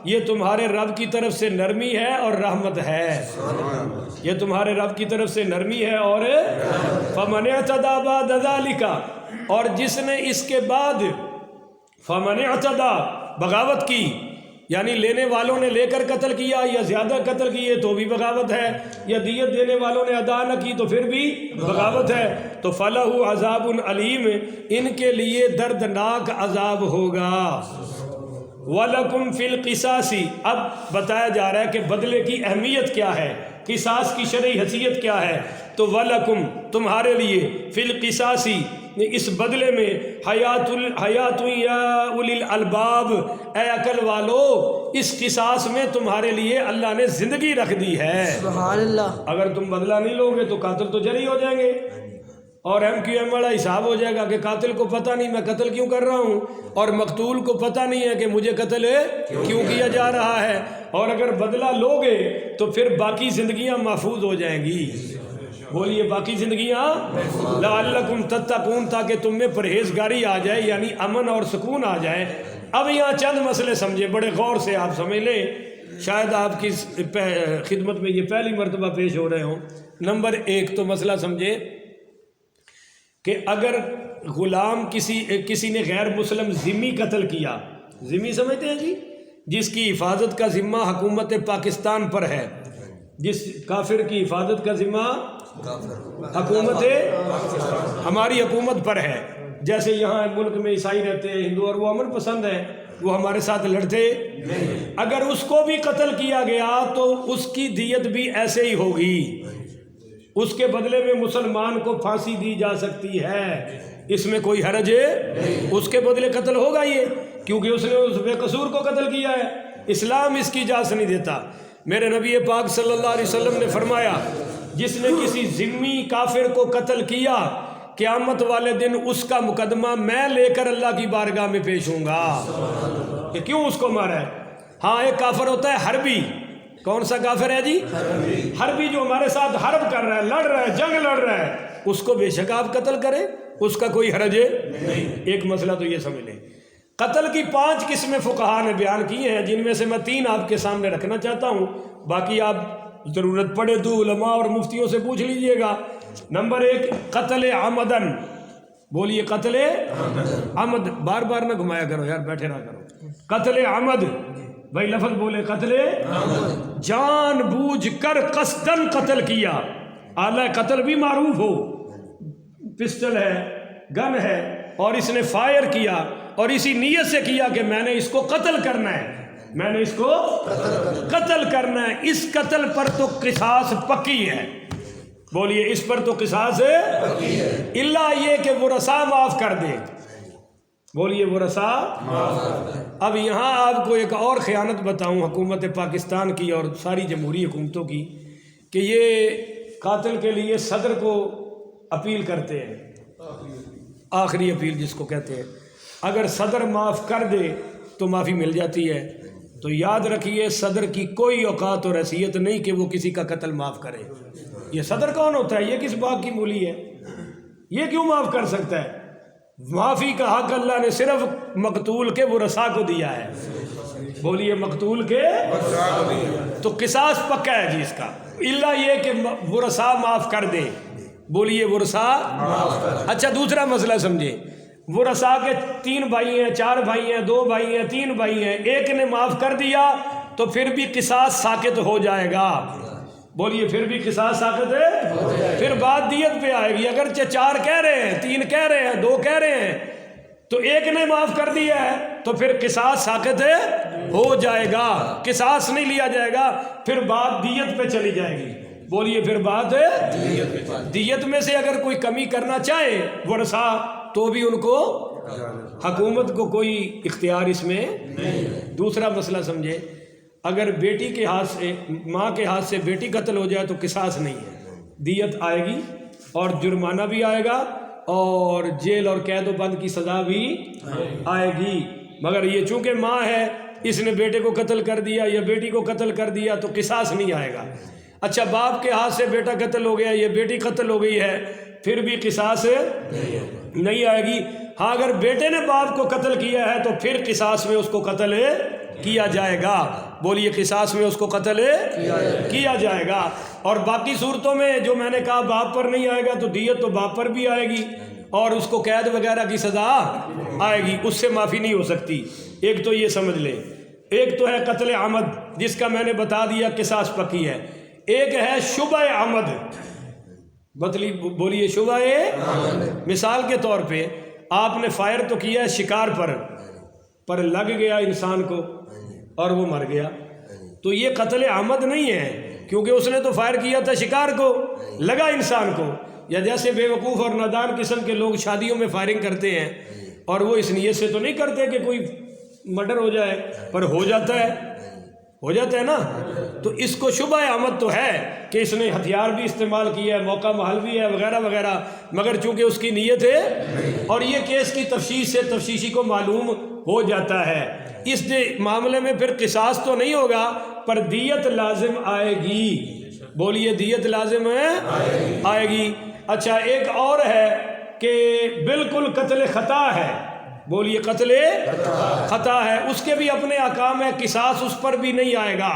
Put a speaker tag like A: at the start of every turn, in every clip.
A: یہ تمہارے رب کی طرف سے نرمی ہے اور رحمت ہے، یہ تمہارے رب کی طرف سے نرمی ہے اور فمن اعتدی بعد ذلک، اور جس نے اس کے بعد فمن اعتدی بغاوت کی، یعنی لینے والوں نے لے کر قتل کیا یا زیادہ قتل کیے تو بھی بغاوت ہے، یا دیت دینے والوں نے ادا نہ کی تو پھر بھی بغاوت ہے، تو فَلَهُ عَذَابٌ عَلِيمٌ، ان کے لیے دردناک عذاب ہوگا۔ وَلَكُمْ فِي الْقِصَاصِ، اب بتایا جا رہا ہے کہ بدلے کی اہمیت کیا ہے، قصاص کی شرعی حیثیت کیا ہے، تو وَلَكُمْ تمہارے لیے فِي الْقِصَاصِ اس بدلے میں حیات یا اولی الالباب، اے عقل والو، اس قصاص میں تمہارے لیے اللہ نے زندگی رکھ دی ہے۔
B: سبحان اللہ۔
A: اگر تم بدلہ نہیں لو گے تو قاتل تو جری ہو جائیں گے، اور MQM والا حساب ہو جائے گا کہ قاتل کو پتہ نہیں میں قتل کیوں کر رہا ہوں، اور مقتول کو پتہ نہیں ہے کہ مجھے قتل کیوں کیا جا رہا ہے، اور اگر بدلہ لو گے تو پھر باقی زندگیاں محفوظ ہو جائیں گی۔ بولیے باقی زندگیاں لعلکم تتقون، تاکہ تم میں پرہیزگاری آ جائے، یعنی امن اور سکون آ جائے۔ اب یہاں چند مسئلے سمجھے، بڑے غور سے آپ سمجھ لیں، شاید آپ کی خدمت میں یہ پہلی مرتبہ پیش ہو رہے ہوں۔ نمبر 1 تو مسئلہ سمجھے کہ اگر غلام کسی نے غیر مسلم ذمہ قتل کیا، ذمہ سمجھتے ہیں جی، جس کی حفاظت کا ذمہ حکومت پاکستان پر ہے، جس کافر کی حفاظت کا ذمہ حکومت ہماری حکومت پر ہے، جیسے یہاں ملک میں عیسائی رہتے ہیں، ہندو، اور وہ امن پسند ہیں، وہ ہمارے ساتھ لڑتے، اگر اس کو بھی قتل کیا گیا تو اس کی دیت بھی ایسے ہی ہوگی، اس کے بدلے میں مسلمان کو پھانسی دی جا سکتی ہے، اس میں کوئی حرج ہے، اس کے بدلے قتل ہوگا یہ، کیونکہ اس نے اس بے قصور کو قتل کیا ہے، اسلام اس کی اجازت نہیں دیتا۔ میرے نبی پاک صلی اللہ علیہ وسلم نے فرمایا، جس نے کسی ذمی کافر کو قتل کیا، قیامت والے دن اس کا مقدمہ میں لے کر اللہ کی بارگاہ میں پیش ہوں گا کہ کیوں اس کو مارا ہے۔ ہاں ایک کافر ہوتا ہے حربی، کون سا کافر ہے جی؟ حربی، جو ہمارے ساتھ حرب کر رہا ہے، لڑ رہا ہے، جنگ لڑ رہا ہے، اس کو بے شک آپ قتل کریں، اس کا کوئی حرج نہیں۔ ایک مسئلہ تو یہ سمجھ لیں۔ قتل کی 5 قسمیں فقہا نے بیان کی ہیں، جن میں سے میں 3 آپ کے سامنے رکھنا چاہتا ہوں، باقی آپ ضرورت پڑے تو علماء اور مفتیوں سے پوچھ لیجئے گا۔ نمبر 1 قتل عمدن، بولیے قتل عمد، بار بار نہ گھمایا کرو یار، بیٹھے رہا کرو۔ قتل عمد، بھائی لفظ بولے، قتل جان بوجھ کر قصدن قتل کیا، آلہ قتل بھی معروف ہو، پسٹل ہے، گن ہے، اور اس نے فائر کیا اور اسی نیت سے کیا کہ میں نے اس کو قتل کرنا ہے، میں نے اس کو قتل کرنا ہے، اس قتل پر تو قصاص پکی ہے، بولیے اس پر تو قصاص ہے، الا یہ کہ وہ رسا معاف کر دے، بولیے وہ رسا۔ اب یہاں آپ کو ایک اور خیانت بتاؤں حکومت پاکستان کی اور ساری جمہوری حکومتوں کی، کہ یہ قاتل کے لیے صدر کو اپیل کرتے ہیں، آخری اپیل جس کو کہتے ہیں، اگر صدر معاف کر دے تو معافی مل جاتی ہے، تو یاد رکھیے صدر کی کوئی اوقات اور حیثیت نہیں کہ وہ کسی کا قتل معاف کرے۔ یہ صدر کون ہوتا ہے؟ یہ کس باغ کی مولی ہے؟ یہ کیوں معاف کر سکتا ہے؟ معافی کا حق اللہ نے صرف مقتول کے ورثاء کو دیا ہے، بولیے مقتول کے، تو قصاص پکا ہے جی اس کا، الا یہ کہ ورثاء معاف کر دیں، بولیے ورثاء۔ اچھا دوسرا مسئلہ سمجھے، ورثاء کے 3 بھائی ہیں، 4 بھائی ہیں، 2 بھائی ہیں، 3 بھائی ہیں، ایک نے معاف کر دیا تو پھر بھی قصاص ساقط ہو جائے گا، بولیے پھر بھی قصاص ساقط ہے، پھر بات دیت پہ آئے گی، اگرچہ 4 کہہ رہے ہیں، 3 کہہ رہے ہیں، 2 کہہ رہے ہیں، تو ایک نے معاف کر دیا ہے تو پھر قصاص ساقط ہو جائے گا، قصاص نہیں لیا جائے گا، پھر بات دیت پہ چلی جائے گی، بولیے پھر بات دیت میں سے اگر کوئی کمی کرنا چاہے ورثاء تو بھی ان کو، حکومت کو کوئی اختیار اس میں نہیں۔ دوسرا مسئلہ سمجھے، اگر بیٹی کے ہاتھ سے، ماں کے ہاتھ سے بیٹی قتل ہو جائے تو قصاص نہیں ہے، دیت آئے گی اور جرمانہ بھی آئے گا اور جیل اور قید و بند کی سزا بھی آئے گی، مگر یہ چونکہ ماں ہے، اس نے بیٹے کو قتل کر دیا یا بیٹی کو قتل کر دیا تو قصاص نہیں آئے گا۔ اچھا باپ کے ہاتھ سے بیٹا قتل ہو گیا، یہ بیٹی قتل ہو گئی ہے، پھر بھی قصاص نہیں آئے گی۔ ہاں اگر بیٹے نے باپ کو قتل کیا ہے تو پھر قصاص میں اس کو قتل کیا جائے گا. بولیے قصاص میں اس کو قتل کیا جائے گا. اور باقی صورتوں میں جو میں نے کہا باپ پر نہیں آئے گا تو دیت تو باپ پر بھی آئے گی اور اس کو قید وغیرہ کی سزا آئے گی, اس سے معافی نہیں ہو سکتی. ایک تو یہ سمجھ لیں. ایک تو ہے قتل عمد جس کا میں نے بتا دیا قصاص پکی ہے. ایک ہے شبہ عمد. بولیے شبہ. مثال کے طور پہ آپ نے فائر تو کیا ہے شکار پر لگ گیا انسان کو اور وہ مر گیا, تو یہ قتل عمد نہیں ہے کیونکہ اس نے تو فائر کیا تھا شکار کو, لگا انسان کو. یا جیسے بے وقوف اور نادان قسم کے لوگ شادیوں میں فائرنگ کرتے ہیں اور وہ اس نیت سے تو نہیں کرتے کہ کوئی مرڈر ہو جائے, پر ہو جاتا ہے نا. تو اس کو شبہ عمد تو ہے کہ اس نے ہتھیار بھی استعمال کیا ہے, موقع محل بھی ہے وغیرہ وغیرہ, مگر چونکہ اس کی نیت ہے اور یہ کیس کی تفتیش سے تفتیشی کو معلوم ہو جاتا ہے. اس معاملے میں پھر قصاص تو نہیں ہوگا پر دیت لازم آئے گی. بولیے دیت لازم آئے گی. اچھا ایک اور ہے کہ بالکل قتل خطا ہے. بولیے قتل خطا ہے, اس کے بھی اپنے احکام ہے, قصاص اس پر بھی نہیں آئے گا.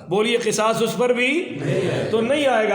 A: بولیے قصاص اس پر بھی تو نہیں آئے گا.